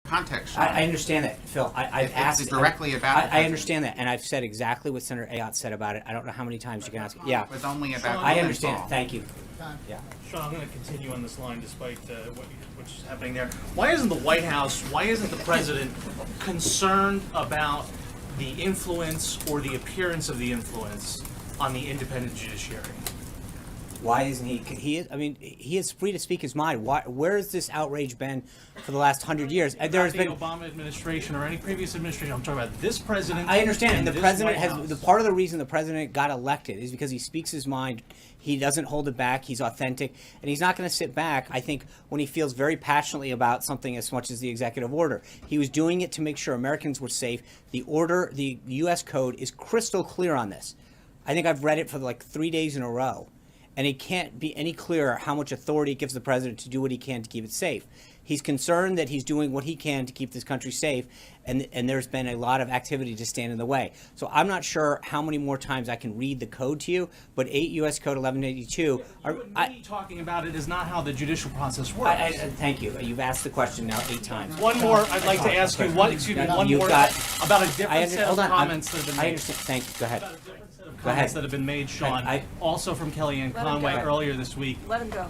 context. Sean. I understand that, Phil. I've asked directly about. I understand that, and I've said exactly what Senator Ayotte said about it. I don't know how many times you can ask. Yeah, It was only about. I understand. Thank you. Yeah. Sean, I'm going to continue on this line despite what's happening there. Why isn't the White House, why isn't the president concerned about the influence or the appearance of the influence on the independent judiciary? Why isn't he? He is free to speak his mind. Where has this outrage been for the last 100 years? There has been the Obama administration or any previous administration. I'm talking about this president. I understand, and the this president White has House. the part of the reason the president got elected is because he speaks his mind. He doesn't hold it back. He's authentic, and he's not going to sit back. I think when he feels very passionately about something as much as the executive order, he was doing it to make sure Americans were safe. The order, the U.S. code is crystal clear on this. I think I've read it for like 3 days in a row. And it can't be any clearer how much authority it gives the president to do what he can to keep it safe. He's concerned that he's doing what he can to keep this country safe, and there's been a lot of activity to stand in the way. So I'm not sure how many more times I can read the code to you, but 8 U.S. Code 1182. Talking about it is not how the judicial process works. Thank you. You've asked the question now 8 times. One more, I'd like to ask you, about a different set of comments that have been made. I understand. Thank you. Go ahead. Comments that have been made, Sean, also from Kellyanne Conway earlier this week. Let him go.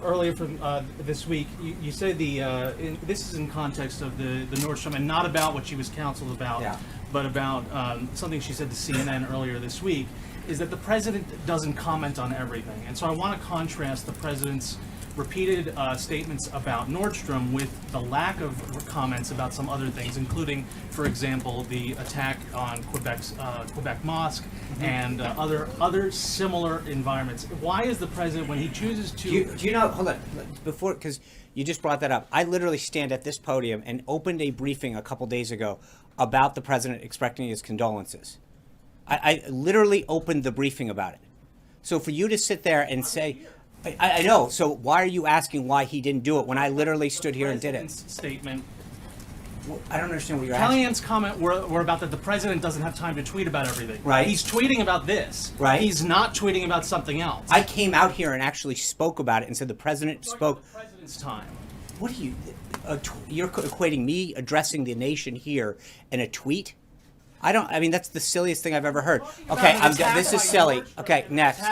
Earlier from this week, you said this is in context of the Nordstrom and not about what she was counseled about, but about something she said to CNN earlier this week, is that the president doesn't comment on everything. And so I want to contrast the president's repeated statements about Nordstrom with the lack of comments about some other things, including, for example, the attack on Quebec Mosque and other similar environments. Why is the president, when he chooses to... Do you know, hold on, before, because you just brought that up, I literally stand at this podium and opened a briefing a couple days ago about the president expressing his condolences. I literally opened the briefing about it. So for you to sit there and say... I know. So why are you asking why he didn't do it when I literally stood here and did it? Statement. Well, I don't understand what you're asking. Kellyanne's comment were about that the president doesn't have time to tweet about everything. Right. He's tweeting about this. Right. He's not tweeting about something else. I came out here and actually spoke about it and said the president spoke. The president's time. What are you? You're equating me addressing the nation here in a tweet? I mean, that's the silliest thing I've ever heard. Okay, I'm done. This is silly. Okay, next.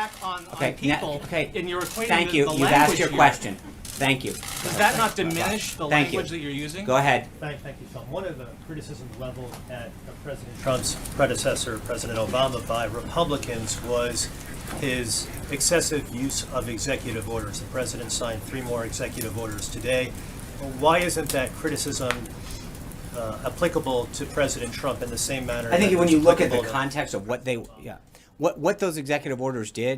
Okay, and you're equating thank you. the You've asked your here. question. Thank you. Does that not diminish the language that you're using? Go ahead. Thank you, Phil. One of the criticisms leveled at President Trump's predecessor, President Obama, by Republicans was his excessive use of executive orders. The president signed 3 more executive orders today. Why isn't that criticism applicable to President Trump in the same manner? I think when you look at the context of what those executive orders did,